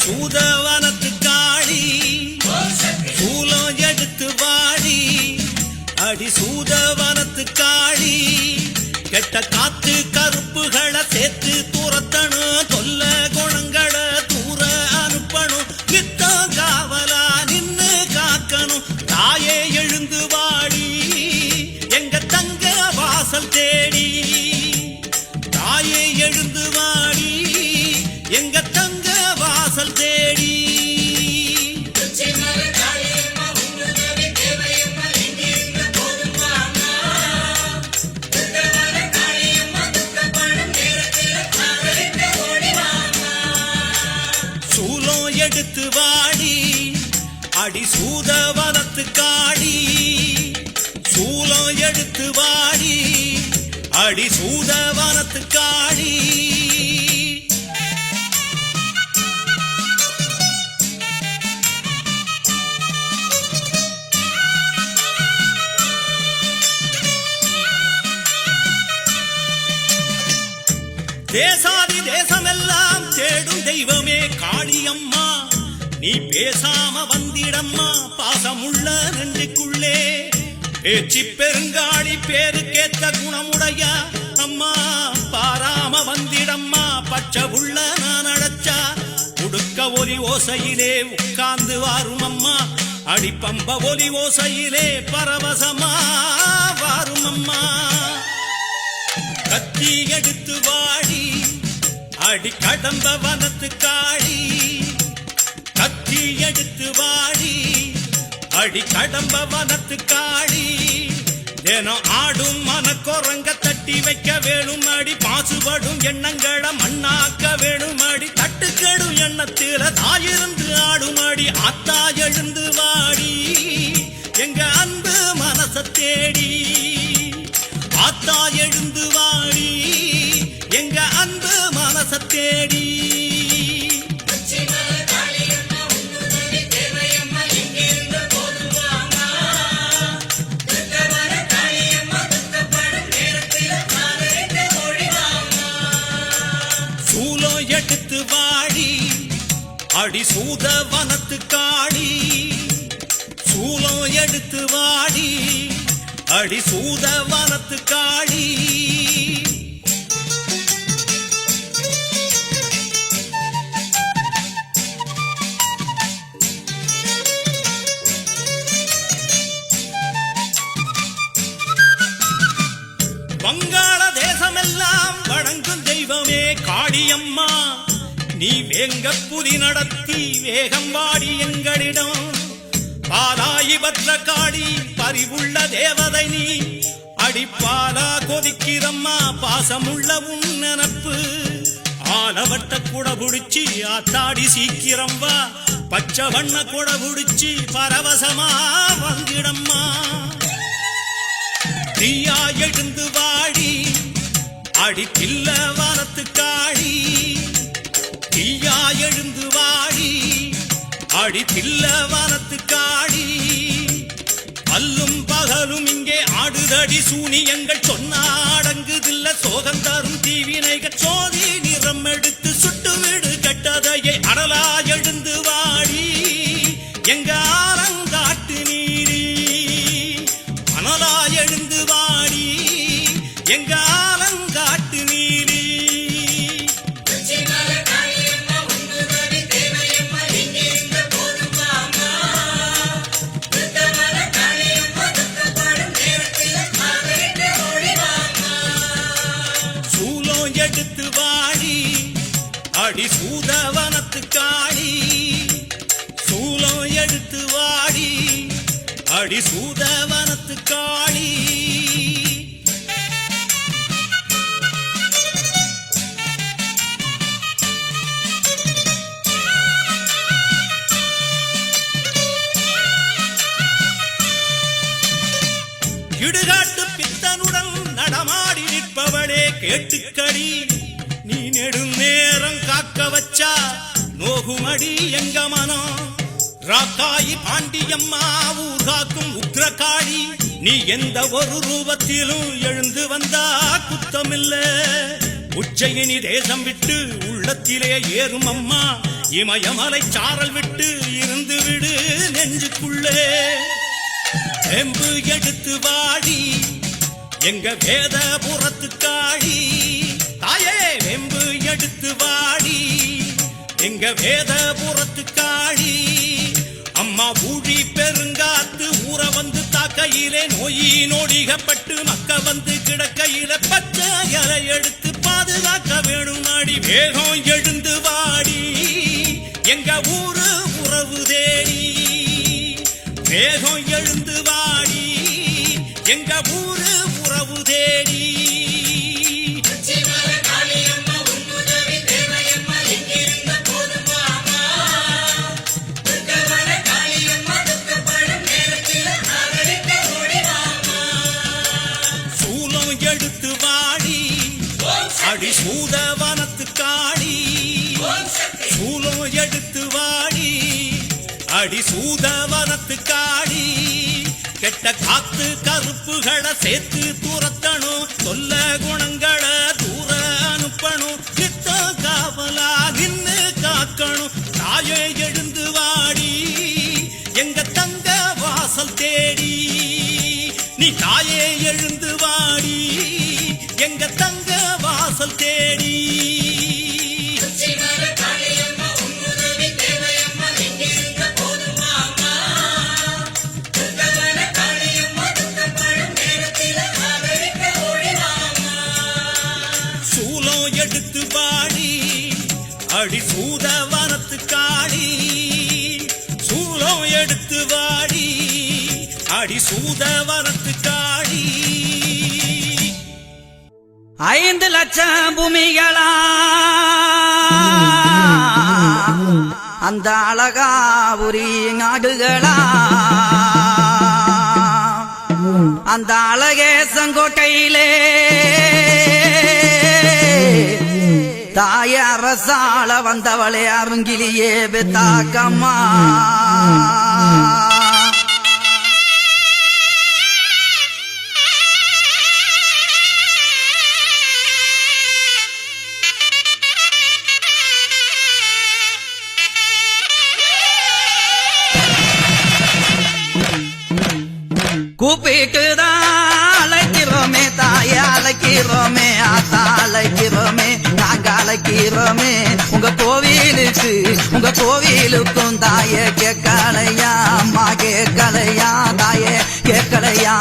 சூதவனத்து காளி சூலம் எடுத்து வாடி அடி சூதவனத்து காளி கெட்ட காத்து கருப்புகளை சேர்த்து துரத்தணும் தொல்ல குணங்களை தூர அனுப்பணும் நித்தம் காவலா நின்னு காக்கணும் தாயே எழுந்து வாடி எங்க தங்க வாசல் தேடி தாயே எழுந்து வாடி எங்க தங்க வாசல் தேடி சூலம் எடுத்து வாடி அடி சூதவனத்து காடி சூலம் எடுத்து வாடி அடி சூதவனத்து காடி தேசாதி தேசமெல்லாம் தேடும் தெய்வமே காளியம்மா நீ பேசாம வந்திடம்மா பாசமுள்ள நெஞ்சுக்குள்ளே பேச்சு பெருங்காளி பேருக்கேத்த குணமுடைய அம்மா பாராம வந்திடம்மா பச்சை உள்ள நான் அழைச்சா உடுக்க ஒலி ஓசையிலே உட்கார்ந்து வாரும் அம்மா அடிப்பம்ப ஒலி ஓசையிலே பரவசமா வாரும் அம்மா கத்தி எடுத்து வாடி அடி கடம்ப வனத்து காளி கத்தி எடுத்து வாடி அடி கடம்ப வனத்து காளி தினம் ஆடும் மனக்குரங்க தட்டி வைக்க வேணும் அடி பாசுபடும் எண்ணங்களை மண்ணாக்க வேணும் அடி தட்டுக்கெடும் எண்ணத்தில தாயிருந்து ஆடும் அடி ஆத்தா எழுந்து வாடி எங்க அன்பு மனச தேடி ஆத்தா எழுந்து வாடி எங்க அன்பு மனச தேடி சூலம் எடுத்து வாடி அடி சூதவனத்து காளி சூலம் எடுத்து வாடி அடி சூதவனத்து காளி வங்காள தேசமெல்லாம் வணங்கும் தெய்வமே காளியம்மா நீ வேங்க புதி நடத்தி வேகம் வாடி எங்களிடம் பாலாயி பத்ர காளி பறிவுள்ள தேவதை நீ அடிப்பாலா கொதிக்கிறம்மா பாசமுள்ள உன் நினப்பு ஆலவட்ட கூட புடிச்சி ஆத்தாடி சீக்கிரம் வா பச்சை வண்ண கூட புடிச்சி பரவசமா வந்திடம்மா தீயா எழுந்து வாடி அடி பில்ல வனத்து காளி தீயா எழுந்து வாடி அடி பில்ல வனத்து காளி அல்லும் பகலும் இங்கே ஆடுதடி சூனியங்கள் சொன்னா அடங்குதில்ல சோகம் தரும் தீவினைகள் சோதி நிறம் எடுத்து சுட்டு விடு கட்டதையை அடலா எழுந்து வாடி எங்க ஆரங்காட்டு நீடி அனலா எழுந்து வாடி எங்க ஆலங்காட்டு நீடி சூலம் எடுத்து வாடி அடி சூதவனத்து காளி சூலம் எடுத்து வாடி அடி சூதவனத்து காளி இடுகாட்டு பித்தனுடன் நடமாடி நிற்பவளே கேட்டுக்கடி நீ நெடும் நேரம் காக்க வச்சா நோகுமடி எங்க மனம் ராக்காயி பாண்டியம்மா ஊர் காக்கும் உக்ரகாளி நீ எந்த ஒரு ரூபத்திலும் எழுந்து வந்தா குத்தமில்ல உஜ்ஜயினி தேசம் விட்டு உள்ளத்திலே ஏறும் அம்மா இமயமலை சாரல் விட்டு இருந்து விடு நெஞ்சுக்குள்ளே செம்பு எடுத்து வாடி எங்க வேதபுரத்து காளி தாயே வெம்பு எடுத்து வாடி எங்க வேதபுரத்து காளி அம்மா ஊழி பெருங்காத்து ஊற வந்து தாக்கையிலே நோயி நோடிகப்பட்டு மக்க வந்து கிடக்கையில பச்சை இலை எடுத்து பாதுகாக்க வேணும் நாடி வேகம் எழுந்து வாடி எங்க ஊரு உறவு தேடி வேகம் எழுந்து வாடி எங்க ஊரு உறவு தேடி எடுத்து வாடி அடி சூதவனத்து காடி சூலம் எடுத்து வாடி அடி சூதவனத்து காடி கெட்ட காத்து கருப்புகளை சேர்த்து துரத்தணும் சொல்ல குணங்களை தூர அனுப்பணும் நித்த காவலா நின்னு காக்கணும் தாயே எழுந்து வாடி எங்க தங்க வாசல் தேடி நீ தாயே எழுந்து வாடி எங்க தங்க வாசல் தேடி சூலம் எடுத்து வாடி அடி சூதவனத்து காடி சூலம் எடுத்து வாடி அடி சூதவனத்து காடி 5 லட்சம் பூமிகளா அந்த அழகாபுரி நாடுகளா அந்த அழகேசங்கோட்டையிலே தாய அரசாள வந்தவளே அருங்கிலியே பெத்தாக்கம்மா கூப்பிட்டுதான் அழைக்கிறோமே தாய அழைக்கிறோமே ஆத்தா அழைக்கிறோமே நாங்க அழைக்கிறோமே உங்க கோவிலுக்கும் தாய கேட்கலையா அம்மா கேட்கலையா தாய கேட்கலையா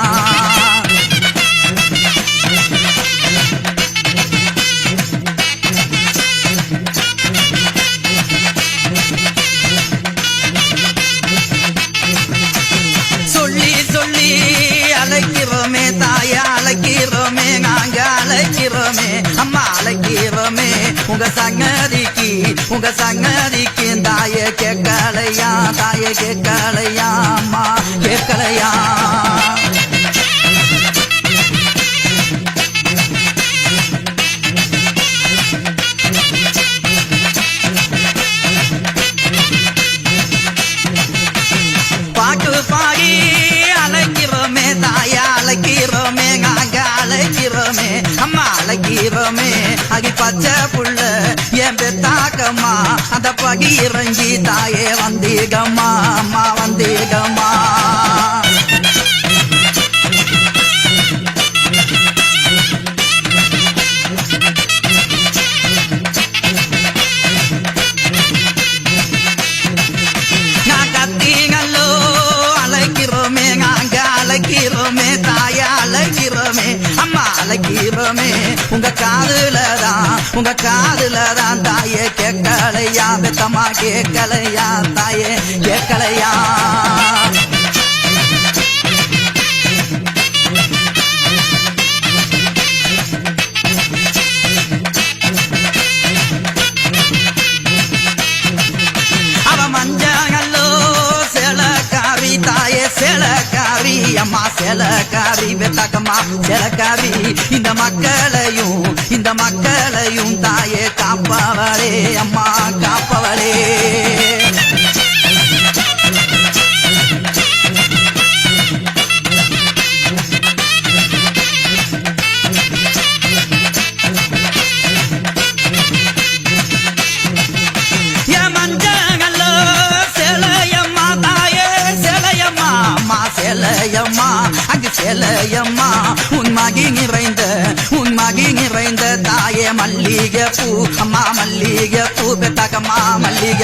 அழைக்கிறோமே தாய அழைக்கிறோமே நாங்க அழைக்கிறோமே அம்மா அழைக்கிறோமே உங்க சங்கதிக்கு தாய கேட்கலையா தாய கேட்கலையா அம்மா கேட்கலையா பாட்டு பாடி அழைக்கிறோமே தாய அழைக்கிறோமே நாங்க அழைக்கிறோமே அம்மா அழைக்கிறோமே அடி பச்சை புள்ள என் பெத்தாக்கம்மா அந்த படி இறங்கி தாயே வந்தீகம்மா அம்மா வந்தீகம்மா நான் கத்திங்களோ அழைக்கிறோமே நாங்க அழைக்கிறோமே தாய அழைக்கிறோமே அம்மா அழைக்கிறோமே உங்க காதுலதான் தாயே கேட்கலையா பெத்தம்மா கேட்கலையா தாயே கேட்கலையா அவ மஞ்சளோ சேலக்காரி தாயே சேலக்காரி அம்மா சேலக்காரி பெத்தாக்கம்மா சேலக்காரி இந்த மக்களையும் தாயே காப்பவளே அம்மா காப்பவளே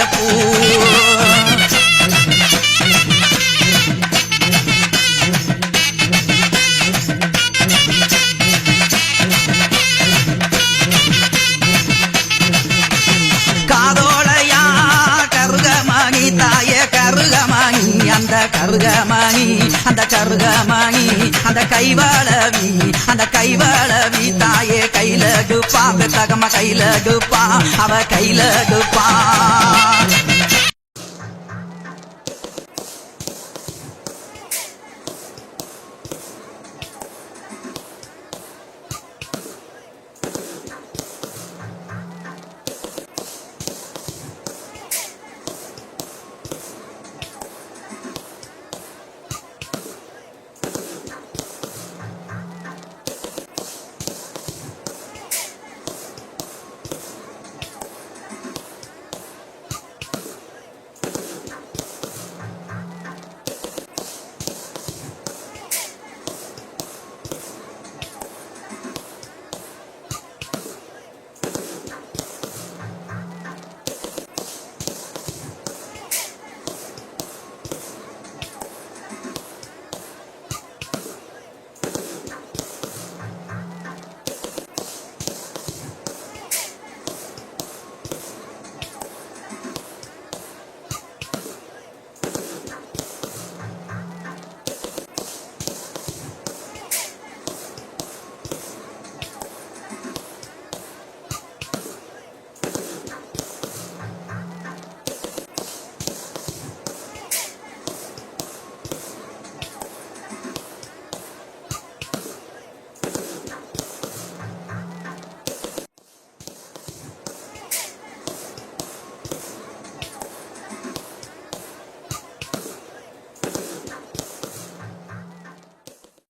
மல்லிகைப்பூ காதோளையா கருகமணி தாயே கருகமணி அந்த கருகமணி அந்த கருகமணி அந்த கைவளவி தாயே கையில குப்பா பெத்தகம கையில குப்பா அவ கையில குப்பா